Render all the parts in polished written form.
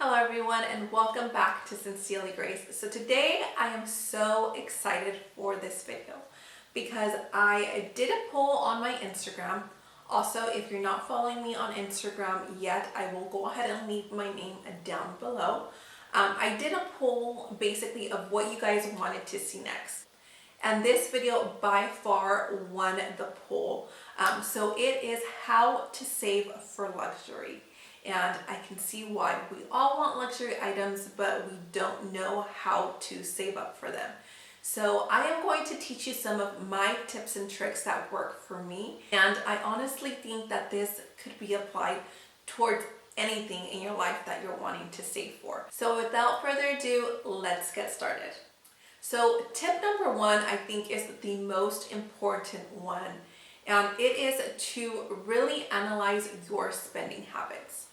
Hello everyone and welcome back to Sincerely Grace. So today I am so excited for this video because I did a poll on my Instagram. Also, if you're not following me on Instagram yet, I will go ahead and leave my name down below. I did a poll basically of what you guys wanted to see next. And this video by far won the poll. So it is how to save for luxury. And I can see why. We all want luxury items, but we don't know how to save up for them. So I am going to teach you some of my tips and tricks that work for me. And I honestly think that this could be applied towards anything in your life that you're wanting to save for. So without further ado, let's get started. So tip number one, I think, is the most important one. And it is to really analyze your spending habits.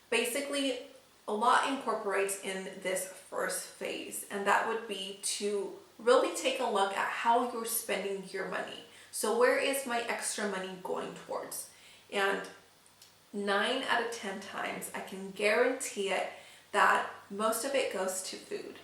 Basically, a lot incorporates in this first phase, and that would be to really take a look at how you're spending your money. So where is my extra money going towards? And 9 out of 10 times, I can guarantee it that most of it goes to food.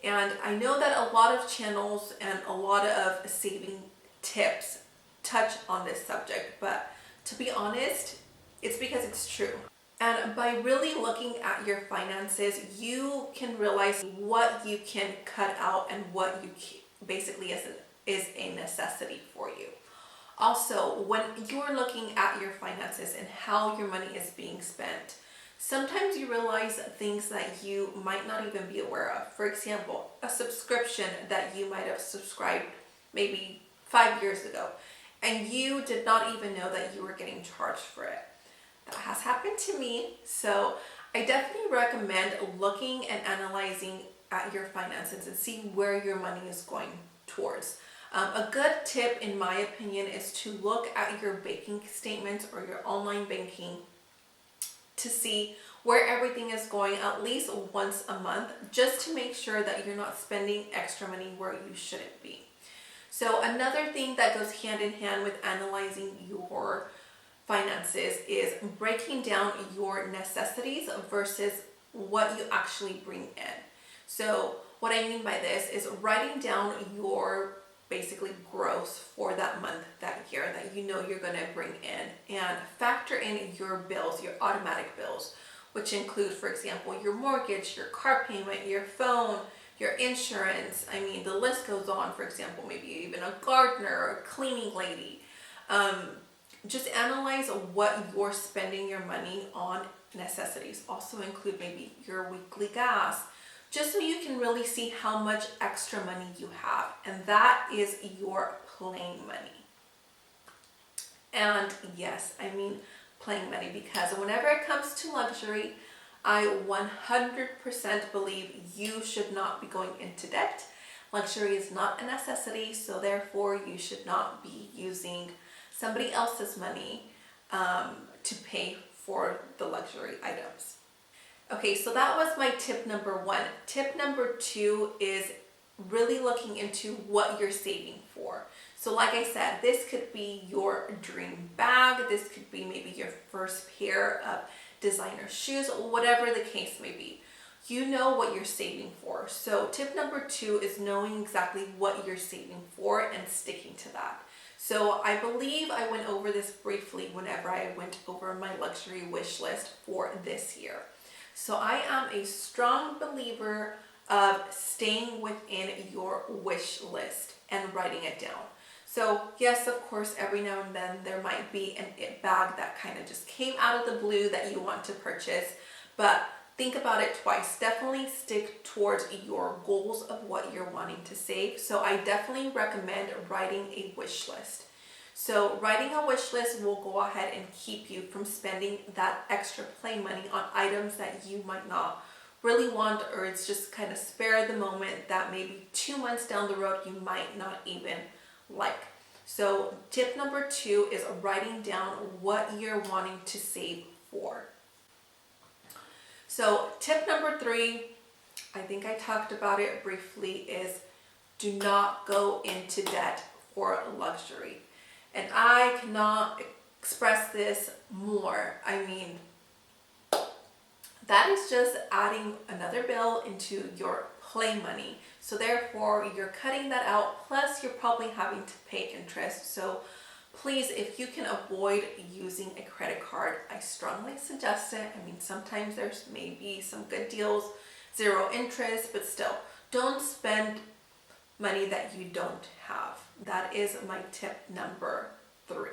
And I know that a lot of channels and a lot of saving tips touch on this subject, but to be honest, it's because it's true. And by really looking at your finances, you can realize what you can cut out and what you basically is a necessity for you. Also, when you're looking at your finances and how your money is being spent, sometimes you realize things that you might not even be aware of. For example, a subscription that you might have subscribed maybe 5 years ago, and you did not even know that you were getting charged for it. That has happened to me, so I definitely recommend looking and analyzing at your finances and see where your money is going towards. A good tip, in my opinion, is to look at your banking statements or your online banking to see where everything is going at least once a month, just to make sure that you're not spending extra money where you shouldn't be. So another thing that goes hand in hand with analyzing your finances is breaking down your necessities versus what you actually bring in. So what I mean by this is writing down your basically gross for that month, that year, that you know you're going to bring in, and factor in your bills, your automatic bills, which include, for example, your mortgage, your car payment, your phone, your insurance. I mean, the list goes on. For example, maybe even a gardener or a cleaning lady. Just analyze what you're spending your money on. Necessities also include maybe your weekly gas, just so you can really see how much extra money you have. And that is your plain money. And yes, I mean plain money, because whenever it comes to luxury, I 100% believe you should not be going into debt. Luxury is not a necessity, so therefore you should not be using somebody else's money to pay for the luxury items. Okay, so that was my tip number one. Tip number two is really looking into what you're saving for. So like I said, this could be your dream bag. This could be maybe your first pair of designer shoes, whatever the case may be. You know what you're saving for. So tip number two is knowing exactly what you're saving for and sticking to that. So I believe I went over this briefly whenever I went over my luxury wish list for this year. So I am a strong believer of staying within your wish list and writing it down. So yes, of course, every now and then there might be an it bag that kind of just came out of the blue that you want to purchase, but think about it twice. Definitely stick towards your goals of what you're wanting to save. So I definitely recommend writing a wish list. So writing a wish list will go ahead and keep you from spending that extra play money on items that you might not really want, or it's just kind of spare the moment that maybe 2 months down the road you might not even like. So tip number two is writing down what you're wanting to save for. So tip number three, I think I talked about it briefly, is do not go into debt for luxury. And I cannot express this more. I mean, that is just adding another bill into your play money. So therefore you're cutting that out, plus you're probably having to pay interest. So please, if you can avoid using a credit card, I strongly suggest it. I mean, sometimes there's maybe some good deals, zero interest, but still, don't spend money that you don't have. That is my tip number 3.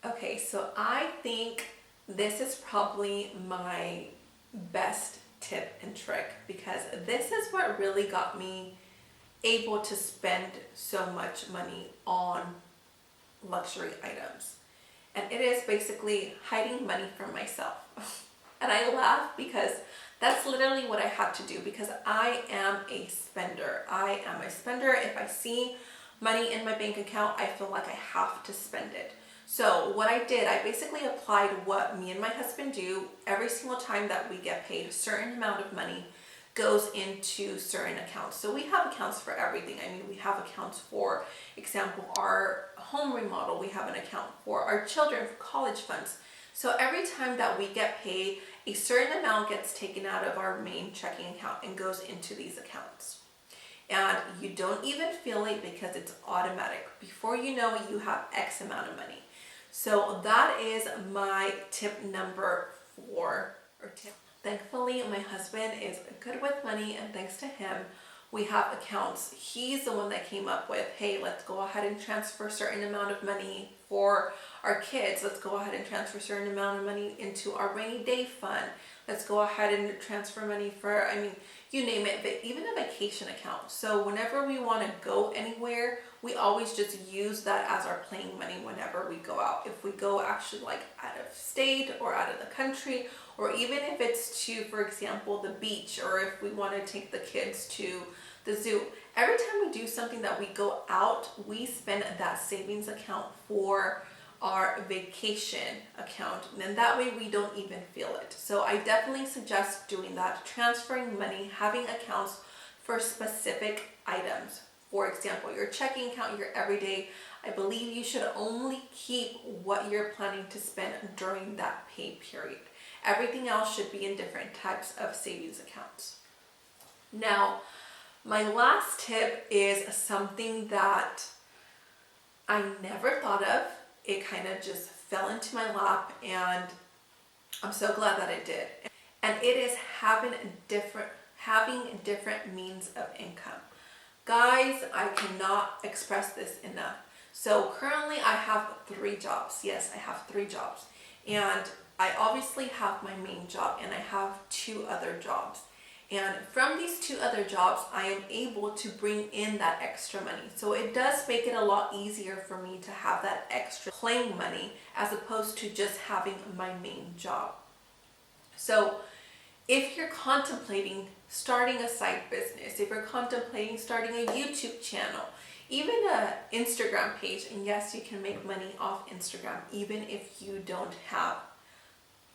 Okay, so I think this is probably my best tip and trick, because this is what really got me able to spend so much money on luxury items. And it is basically hiding money from myself. And I laugh because that's literally what I had to do, because I am a spender. I am a spender. If I see money in my bank account, I feel like I have to spend it. So what I did, I basically applied what me and my husband do. Every single time that we get paid, a certain amount of money goes into certain accounts. So we have accounts for everything. I mean, we have accounts for example, our home remodel. We have an account for our children for college funds. So every time that we get paid, a certain amount gets taken out of our main checking account and goes into these accounts. And you don't even feel it because it's automatic. Before you know it, you have X amount of money. So that is my tip number 4, or tip. Thankfully, my husband is good with money, and thanks to him, we have accounts. He's the one that came up with, hey, let's go ahead and transfer a certain amount of money for our kids. Let's go ahead and transfer a certain amount of money into our rainy day fund. Let's go ahead and transfer money for, I mean, you name it, but even a vacation account. So whenever we want to go anywhere, we always just use that as our playing money whenever we go out. If we go actually like out of state or out of the country, or even if it's to, for example, the beach, or if we want to take the kids to the zoo. Every time we do something that we go out, we spend that savings account for our vacation account, and then that way we don't even feel it. So I definitely suggest doing that, transferring money, having accounts for specific items. For example, your checking account, your everyday, I believe you should only keep what you're planning to spend during that pay period. Everything else should be in different types of savings accounts. Now, my last tip is something that I never thought of. It kind of just fell into my lap, and I'm so glad that it did. And it is having different means of income. Guys, I cannot express this enough. So currently I have 3 jobs. Yes, I have 3 jobs. And I obviously have my main job, and I have 2 other jobs. And from these 2 other jobs, I am able to bring in that extra money. So it does make it a lot easier for me to have that extra playing money as opposed to just having my main job. So if you're contemplating starting a side business, if you're contemplating starting a YouTube channel, even an Instagram page, and yes, you can make money off Instagram even if you don't have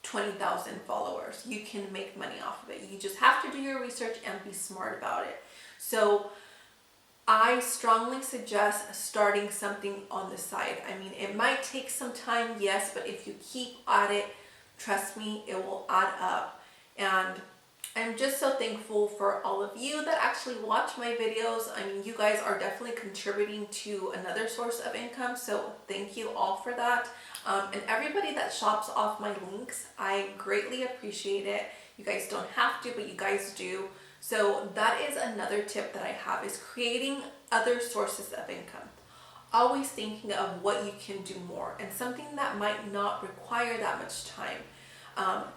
20,000 followers. You can make money off of it. You just have to do your research and be smart about it. So I strongly suggest starting something on the side. I mean, it might take some time, yes, but if you keep at it, trust me, it will add up. And I'm just so thankful for all of you that actually watch my videos. I mean, you guys are definitely contributing to another source of income, so thank you all for that. And everybody that shops off my links, I greatly appreciate it. You guys don't have to, but you guys do. So that is another tip that I have, is creating other sources of income. Always thinking of what you can do more, and something that might not require that much time.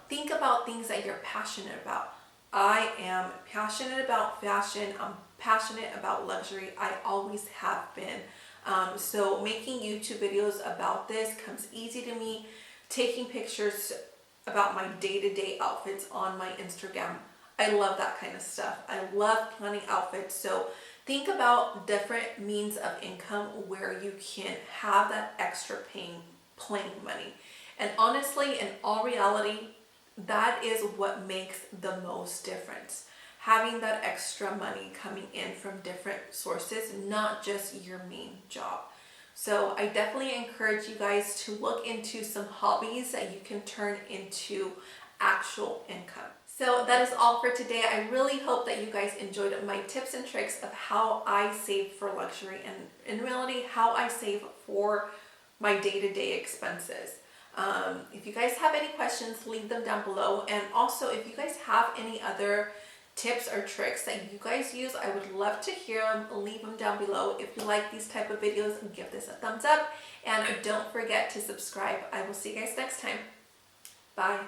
Think about things that you're passionate about. I am passionate about fashion. I'm passionate about luxury. I always have been. So making YouTube videos about this comes easy to me. Taking pictures about my day-to-day outfits on my Instagram. I love that kind of stuff. I love planning outfits. So think about different means of income where you can have that extra playing money. And honestly, in all reality, that is what makes the most difference. Having that extra money coming in from different sources, not just your main job. So I definitely encourage you guys to look into some hobbies that you can turn into actual income. So that is all for today. I really hope that you guys enjoyed my tips and tricks of how I save for luxury and in reality how I save for my day-to-day expenses. If you guys have any questions, leave them down below. And also, if you guys have any other tips or tricks that you guys use, I would love to hear them. Leave them down below. If you like these type of videos, give this a thumbs up. And don't forget to subscribe. I will see you guys next time. Bye.